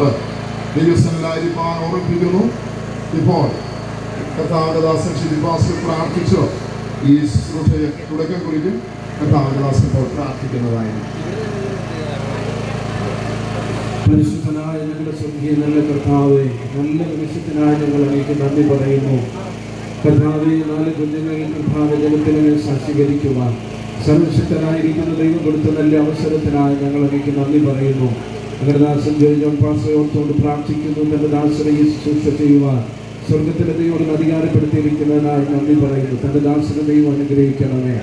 കർത്താവ് ദിവസങ്ങളിലായിരിക്കാൻ ഓർമ്മിപ്പിക്കുന്നു. ഇപ്പോൾ കർത്താവിന്റെ ദാസൻ ശില്പാസ് പ്രാർത്ഥിച്ചു ഈ ശുശ്രൂഷയെ തുടക്കം കുറിക്കും. കർത്താവിന്റെ ദാസൻ ഇപ്പോൾ പ്രാർത്ഥിക്കുന്നതായിരുന്നു. പരിശുദ്ധനായ ഞങ്ങളുടെ സ്വർഗീയ നല്ല കർത്താവേ, നല്ല നിമിഷത്തിനായി ഞങ്ങൾ അങ്ങേക്ക് നന്ദി പറയുന്നു. കർത്താവേ, 4 കുഞ്ഞുങ്ങളിൽ കർത്താവ് ജനത്തിന് സാക്ഷീകരിക്കുവാൻ സർവശക്തനായിരിക്കുന്ന ദൈവം കൊടുത്ത നല്ല അവസരത്തിനായി ഞങ്ങൾ അങ്ങേക്ക് നന്ദി പറയുന്നു. ഞങ്ങളുടെ ദാസൻ ജോൺ പാസ്റ്ററോട് പ്രാർത്ഥിക്കുന്നു. തന്റെ ദാസനെ ഈ ശുശ്രൂഷ ചെയ്യുവാൻ സ്വർഗത്തിലെ ദൈവം അധികാരപ്പെടുത്തിയിരിക്കുന്നതിനായി നന്ദി പറയുന്നു. തന്റെ ദാസനെ ദൈവം അനുഗ്രഹിക്കണമേ.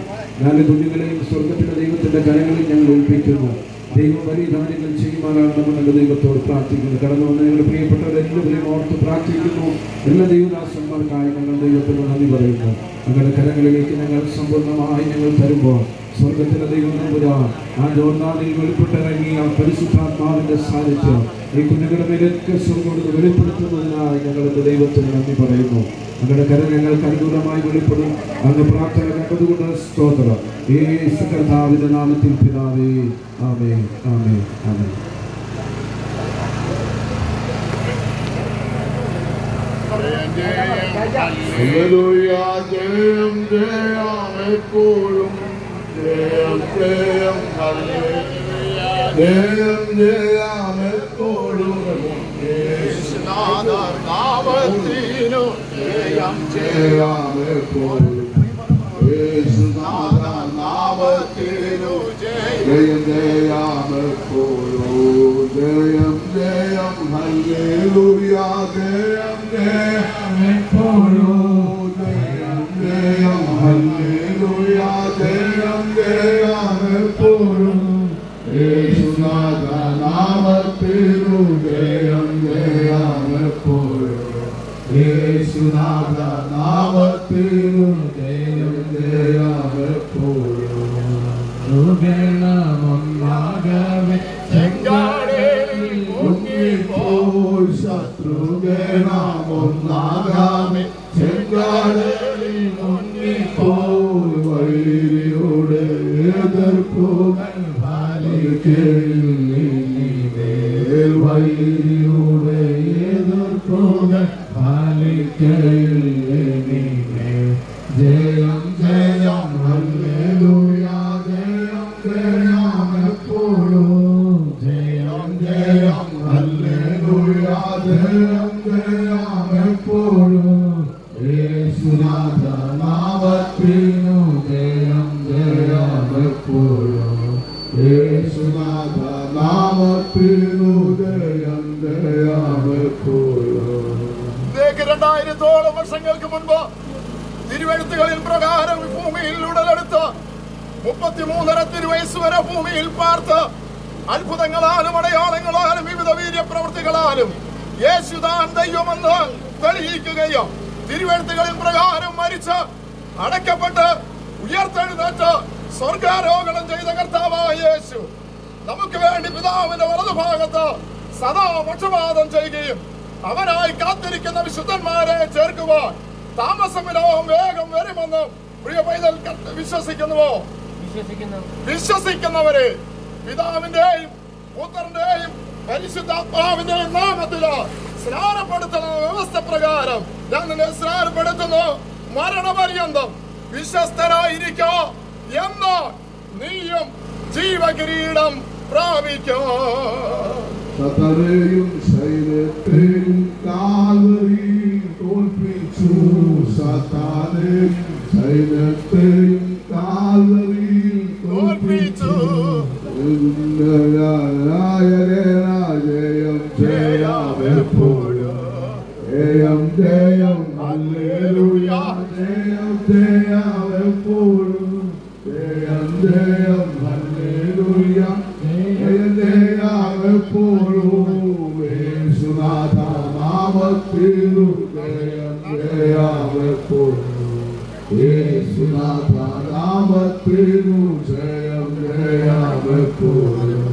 4 കുഞ്ഞുങ്ങളെയും സ്വർഗത്തിലെ ദൈവത്തിന്റെ കരങ്ങളിൽ ഞങ്ങൾ ഏൽപ്പിക്കുന്നു. ദൈവം വലിയ കാര്യങ്ങൾ ചെയ്യുവാനാണ് നമ്മുടെ ദൈവത്തോട് പ്രാർത്ഥിക്കുന്നു. കടന്നു വന്ന ഞങ്ങളുടെ പ്രിയപ്പെട്ടവരെല്ലാവരെയും ഓർത്ത് പ്രാർത്ഥിക്കുന്നു. എല്ലാ ദൈവദാസന്മാർക്കായി ഞങ്ങൾ ദൈവത്തിന് നന്ദി പറയുന്നു. ഞങ്ങളുടെ കരങ്ങളിലേക്ക് ഞങ്ങൾ സമ്പൂർണ്ണമായി ഞങ്ങൾ തരുമ്പോൾ സ്വർഗത്തിലെ ദൈവം നമ്പുരാൻ ആ ജോർദാനിൽ വെളിപ്പെട്ടിറങ്ങിയ പരിശുദ്ധാത്മാവിന്റെ സാന്നിധ്യം ഈ കുഞ്ഞുങ്ങളുടെ മേലൊക്കെ സ്വർഗ്ഗം വെളിപ്പെടുത്തുന്നതിനായി ഞങ്ങളുടെ ദൈവത്തിന് നന്ദി പറയുന്നു. ഞങ്ങളുടെ കരം ഞങ്ങൾക്ക് അനുകൂലമായി വെളിപ്പെടും. അങ്ങ് പ്രാർത്ഥന കണ്ടതുകൊണ്ട് സ്തോത്രം. യേശു കർത്താവിന്റെ നാമത്തിൽ പിതാവേ, ആമേൻ, ആമേൻ, ആമേൻ. ഹല്ലേലൂയ, ജയം ജയം എപ്പോഴും, ജയം ജയം ഹല്ലേലൂയ, ജയം ജയം എപ്പോഴും, യേശുനാഥൻ നാമത്തിനു ജയം ജയം എപ്പോഴും, യേശുനാഥൻ നാമത്തിനു ജയം ജയം എപ്പോഴും, ജയം ജയം ഹല്ലേലൂയ, ജയം ജയം എപ്പോഴും, ജയം ജയം ഹല്ലേലൂയ, ജയം ജയം എപ്പോഴും, യേശുനാഥൻ നാമത്തിനു ജയം ജയം എപ്പോഴും, യേശുനാഥൻ നാമത്തിനു ജയം ജയം എപ്പോഴും. ശത്രുഗണമൊന്നാകവേ ചെങ്കാടേലിൽ മുങ്ങിപ്പോയി, ശത്രുഗണമൊന്നാകവേ ചെങ്കാടേലിൽ മുങ്ങിപ്പോയി, വഴിയുടെ എതിർപ്പുകൾ പാലിക്കയില്ലേൽ, വഴിയുടെ എതിർപ്പുകൾ പാലിക്കയില്ലേൽ, ജയം ജയം ഹല്ലേലൂയ, ജയം ജയം എപ്പോഴും, ജയം ജയം ഹല്ലേലൂയ, ജയം ജയം എപ്പോഴും, യേശുനാഥൻ നാമത്തിനു ജയം ജയം എപ്പോഴും, യേശുനാഥൻ നാമത്തിനു ജയം ജയം എപ്പോഴും. 2000 വർഷങ്ങൾക്ക് മുൻപ് തിരുവെഴുത്തുകളിൽ പ്രകാരം ഭൂമിയിൽ ഉടലെടുത്ത് 33 തിരുവയസ്സ് വരെ ഭൂമിയിൽ പാർത്ത് അത്ഭുതങ്ങളാലും അടയാളങ്ങളാലും വിവിധ വീര്യപ്രവൃത്തികളാലും യേശുദാൻ ദൈവമെന്ന് തെളിയിക്കുകയും തിരുവെഴുത്തുകളിൽ പ്രകാരം മരിച്ച് അടക്കപ്പെട്ട് ഉയർത്തെഴുന്നേറ്റ് സ്വർഗാരോഹണം ചെയ്ത കർത്താവായ യേശു നമുക്ക് വേണ്ടി പിതാവിന്റെ വലതുഭാഗത്ത് സദാ പക്ഷപാതം ചെയ്യുകയും അവനായി കാത്തിരിക്കുന്ന വിശുദ്ധന്മാരെ ചേർക്കുവാൻ താമസമില്ലാതെ വേഗം വരുമെന്ന് പ്രിയ പൈതൽ വിശ്വസിക്കുന്നുവോ? വിശ്വസിക്കുന്നവരെ പിതാവിന്റെയും പുത്രന്റെയും പരിശുദ്ധാത്മാവിന്റെയും നാമത്തില് സ്നാനപ്പെടുത്തുന്ന വ്യവസ്ഥ പ്രകാരം ഞാൻ നിന്നെ സ്നാനപ്പെടുത്തുന്നു. മരണപര്യന്തം വിശ്വസ്തരായിരിക്കോ എന്ന് നീയും ജീവകിരീടം പ്രാപിക്കോ. സതരെയും ശൈലത്തെയും കാൽവരിയിൽ തോൽപ്പിച്ചു, സതാനെയും ശൈലത്തെയും കാൽവരിയിൽ തോൽപ്പിച്ചു, ജയം ജയം എപ്പോഴും, ജയം ജയം ഹല്ലേലൂയ, ജയം ജയം എപ്പോഴും, ജയം ജയം ഹല്ലേലൂയ, ജയം ജയം എപ്പോഴും, യേശുനാഥൻ നാമത്തിനു ജയം ജയം എപ്പോഴും, യേശുനാഥൻ നാമത്തിനു ജയം ജയം എപ്പോഴും.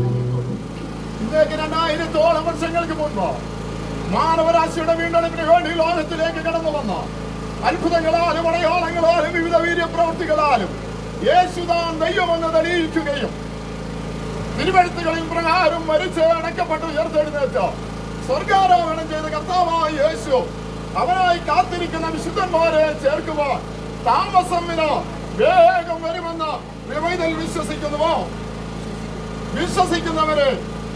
2000 വർഷങ്ങൾക്ക് മുൻപ് മാനവരാശിയുടെ വീണ്ടെടുപ്പിന് വേണ്ടി ലോകത്തിലേക്ക് കടന്നു വന്ന അത്ഭുതങ്ങളാലും അടയാളങ്ങളാലും വിവിധ വീര്യപ്രവൃത്തികളാലും യേശുദാൻ ദൈവമെന്ന് തെളിയിക്കുകയും തിരുവെഴുത്തുകളിൽ പ്രകാരം മരിച്ച് അടക്കപ്പെട്ട് ഉയർത്തെഴുന്നേറ്റ് സ്വർഗാരോഹണം ചെയ്ത കർത്താവായ യേശു അവനായി കാത്തിരിക്കുന്ന വിശുദ്ധന്മാരെ ചേർക്കുവാൻ താമസമിനോ വേഗം വരുമെന്ന് വിവൈതൽ വിശ്വസിക്കുന്നുവോ? വിശ്വസിക്കുന്നവരെ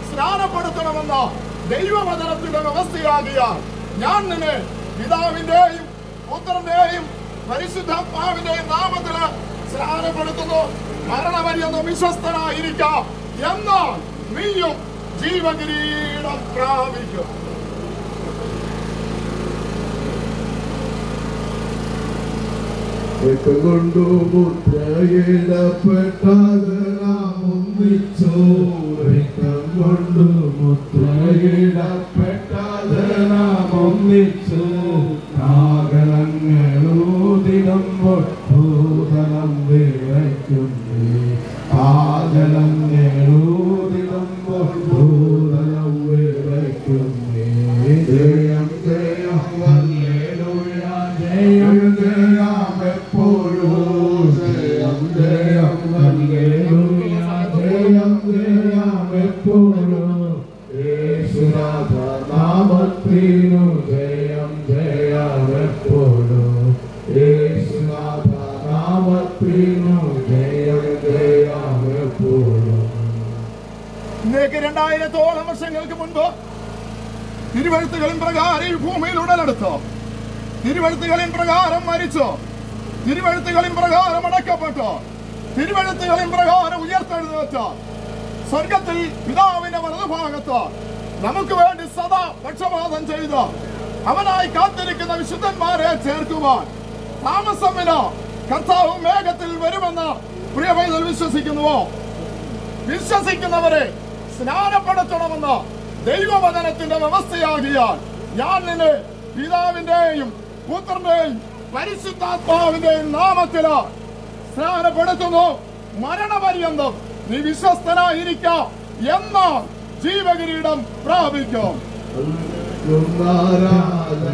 സ്നാനപ്പെടുത്തണമെന്ന ദൈവവചനത്തിന്റെ വ്യവസ്ഥയാകിയാൽ ഞാൻ നിന്നെ പിതാവിന്റെയും പുത്രന്റെയും പരിശുദ്ധാത്മാവിന്റെയും നാമത്തില് സ്നാനപ്പെടുത്തുന്നു. മരണപര്യന്തം വിശ്വസ്തനായിരിക്കാം, എന്നാൽ നീയും ജീവകിരീടം പ്രാപിക്കും. കൊണ്ടു മുദ്രയിടപ്പെട്ടത് നാം ഒന്നിച്ചു. കൊണ്ടു മുദ്രയിടപ്പെട്ടത് നാം ഒന്നിച്ചു. കാകളങ്ങളൂതിടുമ്പോൾ ഭൂതലം വിറയ്ക്കുന്നേ. കാകളങ്ങളൂതിടുമ്പോൾ ഭൂതലം വിറയ്ക്കുന്നേ. ജയം ജയം ഹല്ലേലൂയ, ജയം ജയം എപ്പോഴും. ജയം ജയം ഹല്ലേലൂയ, ജയം ജയം എപ്പോഴും. യേശുനാമത്തിനു ജയം ജയം എപ്പോഴും. യേശുനാമത്തിനു ജയം ജയം എപ്പോഴും. ഇന്നേക്ക് 2000 വർഷങ്ങൾക്ക് മുൻപ് തിരുവഴുത്തുകളിൻ പ്രകാരം ഈ ഭൂമിയിൽ ഉടലെടുത്തോ, തിരുവഴുത്തുകളിൻ പ്രകാരം മരിച്ചോ, തിരുവഴുത്തുകളിൻ പ്രകാരം അടക്കപ്പെട്ടോ, തിരുവഴുത്തുകളിൻ പ്രകാരം ഉയർത്തെഴുന്നേറ്റോ, സ്വർഗത്തിൽ പിതാവിന്റെ വലതുഭാഗത്ത് നമുക്ക് വേണ്ടി സദാ പക്ഷപാതം ചെയ്ത അവനായി കാത്തിരിക്കുന്ന വിശുദ്ധന്മാരെ ചേർക്കുവാൻ താമസമില്ല. കർത്താവ് മേഘത്തിൽ വരുമെന്ന് പ്രിയവൈതൽ വിശ്വസിക്കുന്നുവോ? വിശ്വസിക്കുന്നവരെ സ്നാനപ്പെടുത്തണമെന്ന് ദൈവവചനത്തിന്റെ വ്യവസ്ഥയാകിയാൽ ഞാൻ നിന്നെ പിതാവിന്റെയും പുത്രന്റെയും പരിശുദ്ധാത്മാവിന്റെയും നാമത്തില് സ്നാനപ്പെടുത്തുന്നു. മരണപര്യന്തം നീ വിശ്വസ്തനായിരിക്കാം, എന്നാൽ ജീവകിരീടം പ്രാപിക്കും.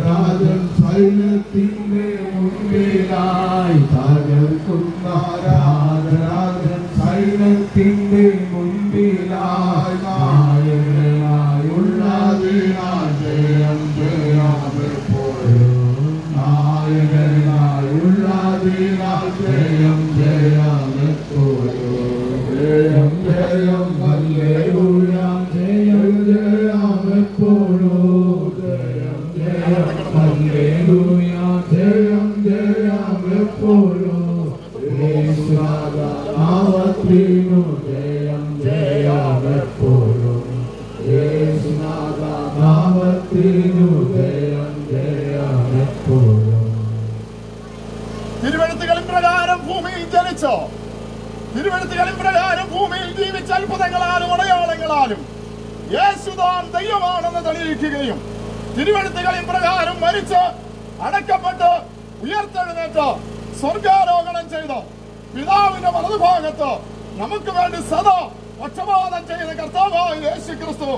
രാജൻ സൈന്യത്തിന്റെ മുൻപിലായി തകർക്കുന്ന രാജൻ സൈന്യത്തിന്റെ മുൻപിലായി നായകനായുള്ളതിനാൽ ജയം ജയമെപ്പോഴും. നായകനായുള്ളതിനാൽ ജയം ജയമെപ്പോഴും. ജയം ജയം ഹല്ലേലൂയ, ജയം ജയമെപ്പോഴും. ജയം ജയം ഹല്ലേലൂയ, ജയം ജയമെപ്പോഴും. യേശുനാമത്തിനു ജയം ജയമെപ്പോഴും. യേശുനാമത്തിനു ജയം ജയമെപ്പോഴും. തിരുവഴുത്തുകളിൻ പ്രകാരം ഭൂമിയിൽ ജനിച്ചോ, തിരുവഴുത്തുകളിൻ പ്രകാരം ഭൂമിയിൽ ജീവിച്ച അത്ഭുതങ്ങളാലും അടയാളങ്ങളാലും യേശുദാൻ ദൈവമാണെന്ന് തെളിയിക്കുകയും തിരുവഴുത്തുകളിൻ പ്രകാരം മരിച്ച് അടക്കപ്പെട്ട് ഉയർത്തെഴുന്നേറ്റ് സ്വർഗാരോഹണം ചെയ്ത് പിതാവിന്റെ വലതുഭാഗത്ത് നമുക്ക് വേണ്ടി സദാ പക്ഷപാതം ചെയ്ത കർത്താവായ യേശു ക്രിസ്തു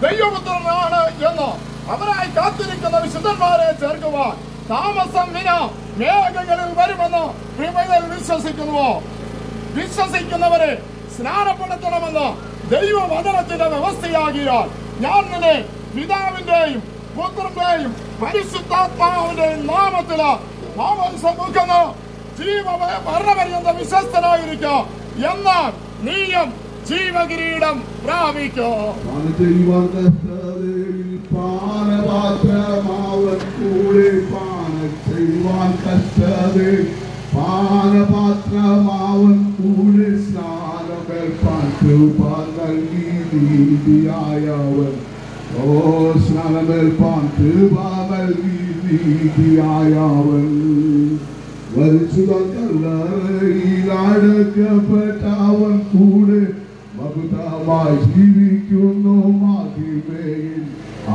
ദൈവപുത്രനാണ് എന്ന് അവരായി കാത്തിരിക്കുന്ന വിശുദ്ധന്മാരെ ചേർക്കുവാൻ താമസം വിന മേഘങ്ങളിൽ വരുമെന്ന് പ്രിയവൈതൽ വിശ്വസിക്കുന്നുവോ? വിശ്വസിക്കുന്നവരെ സ്നാനപ്പെടുത്തണമെന്ന് ദൈവവചനത്തിന്റെ വ്യവസ്ഥയാകിയാൽ ഞാൻ നിന്നെ പിതാവിന്റെയും പുത്രന്റെയും പരിശുദ്ധാത്മാവിന്റെയും നാമത്തില് സമുഖന്ന് മരണപര്യന്തം വിശ്വസ്തനായിരിക്കാം, എന്നാൽ നീയും ജീവകിരീടം പ്രാപിക്കും. പാനപാത്രമാവൻ കൂടെ പാന ചെയ്യുവാൻ കഷ്ടതേ. പാനപാത്രമാവൻ കൂടെ സ്നാനമേൽപ്പാൻ കൃപ നൽകി നീതിയായവൻ. ഓ സ്നാനമേൽപ്പാൻ കൃപ നൽകി നീതിയായവൻ. മരിച്ചുതാൻ കല്ലറയിൽ അടക്കപ്പെട്ടവൻ കൂടെ മകുതമായി ജീവിക്കുന്നു മഹിമയിൽ.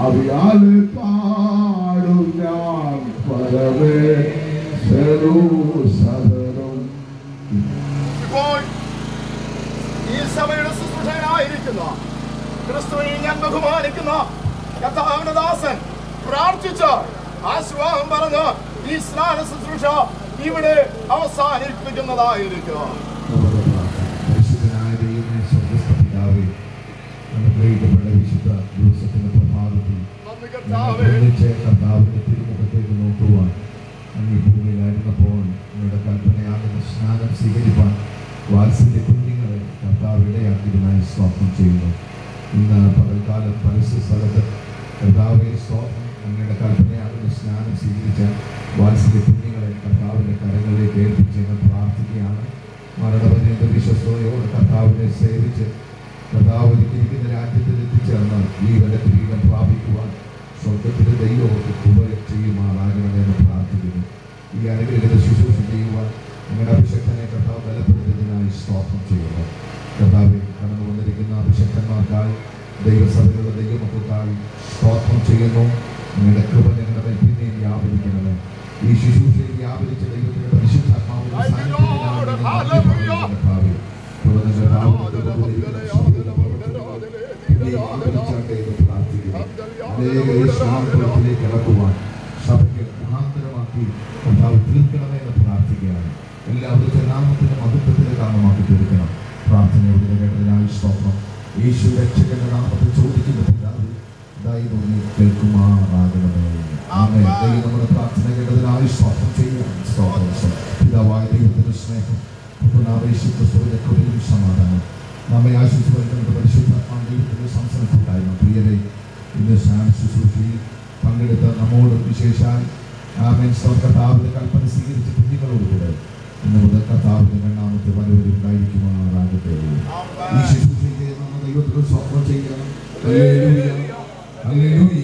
അവിയാല് പാടും ഞാൻ പരമേശ്വരനും. ഇപ്പോൾ ഈ സഭയുടെ ശുശ്രൂഷകനായിരിക്കുന്ന ക്രിസ്തുവിനെ ഞാൻ ബഹുമാനിക്കുന്ന കർത്താവിന്റെ ദാസൻ പ്രാർത്ഥിച്ച് ആശ്വാസം പറഞ്ഞ് ഈ സ്നാന ശുശ്രൂഷ ഇവിടെ അവസാനിപ്പിക്കുന്നതായിരിക്കും. വിശുദ്ധ ദിവസത്തിന്റെ പ്രഭാതത്തിൽ കർത്താവിന്റെ തിരുമുഖത്തേക്ക് നോക്കുവാൻ അങ്ങ് ഈ ഭൂമിയിലായിരുന്നപ്പോൾ നിങ്ങളുടെ കൽപ്പനയാകുന്ന സ്നാനം സ്വീകരിപ്പാൻ വാത്സല്യ കുഞ്ഞുങ്ങളെ കർത്താവ് ഇടയാക്കിയതിനായി സ്തോത്രം ചെയ്യുന്നു. ഇന്ന് പകൽക്കാലം പരസ്യ സ്ഥലത്ത് കർത്താവിന്റെ സ്തോത്രം അങ്ങയുടെ കൽപ്പനയാകുന്ന സ്നാനം സ്വീകരിച്ച വാത്സല്യ കുഞ്ഞുങ്ങളെ കർത്താവിൻ്റെ കരങ്ങളിലേക്ക് ഏൽപ്പിച്ചെന്ന് പ്രാർത്ഥിക്കുകയാണ്. മരണപര്യന്ത വിശ്വസ്തയോടെ കർത്താവിനെ സേവിച്ച് കർത്താവ് ഒരുക്കിയിരിക്കുന്ന രാജ്യത്തിൽ എത്തിച്ചേർന്ന് ജീവനെ കിരീടം പ്രാപിക്കുവാൻ സ്വർഗത്തിൻ്റെ ദൈവമൊക്കെ കൃപ ചെയ്യുമാറാകണമെന്ന് പ്രാർത്ഥിക്കുന്നു. ഈ അനുഗ്രഹീത ശുശ്രൂഷ ചെയ്യുവാൻ നിങ്ങളുടെ അഭിഷക്തനെ കർത്താവ് ബലപ്പെടുത്തുന്നതിനായി സ്തോത്രം ചെയ്യുന്നു. കർത്താവ് കടന്നു വന്നിരിക്കുന്ന അഭിഷക്തന്മാർക്കായി ദൈവസഭയുടെ ദൈവമക്കൾക്കായി സ്തോത്രം ചെയ്യുന്നു. നിങ്ങളുടെ കൃപ ഞങ്ങളുടെ മേൽ പിന്നെയും വ്യാപരിക്കണമേ. ഈ ശുശ്രൂഷയിൽ വ്യാപരിച്ച ദൈവത്തിന്റെ പരിശുദ്ധാത്മാവിന്റെ ഇറക്കുവാൻ സഭയ്ക്ക് മുഖാന്തരമാക്കി കർത്താവ് തീർക്കണമെന്ന് പ്രാർത്ഥിക്കുകയാണ്. എല്ലാവരുടെ നാമത്തിന്റെ മഹത്വത്തിന് കാരണമാക്കി തീർക്കണം. പ്രാർത്ഥനയോട് കേട്ടതിനായി സ്തോത്രം. യേശു രക്ഷകന്റെ നാമത്തിൽ ചോദിക്കുന്ന പിതാവ് ദൈവം കേൾക്കുമാറാകണമേ. ആമേൻ. ദൈവം നമ്മുടെ പ്രാർത്ഥന കേട്ടതിനായി സ്തോത്രം ചെയ്യുകയാണ്. സ്തോത്രം. പിതാവായ ദൈവത്തിന്റെ സ്നേഹം പുത്രനാവേശിയുടെ കൃപയും സമാധാനം നമ്മെ ആശിച്ചു വരുന്നത് പരിശുദ്ധാത്മാവ് ദൈവത്തിന്റെ സംസാരത്തിലുണ്ടായിരുന്നു. പ്രിയരെ, ഇന്ന് ശുശ്രൂഷയിൽ പങ്കെടുത്ത നമ്മോട് വിശേഷാൽ ആമേൻ കർത്താവിന്റെ കൽപ്പന സ്വീകരിച്ച കുഞ്ഞുങ്ങളോടുകൂടെ ഇന്ന് മുതൽ കർത്താവിന്റെ രണ്ടാമത്തെ വരവിൽ ഉണ്ടായിരിക്കുമാറാകട്ടെ. ഈ ശുശ്രൂഷയ്ക്ക് നമ്മൾ ദൈവത്തിന് സ്തോത്രം ചെയ്യണം. Hallelujah, hallelujah.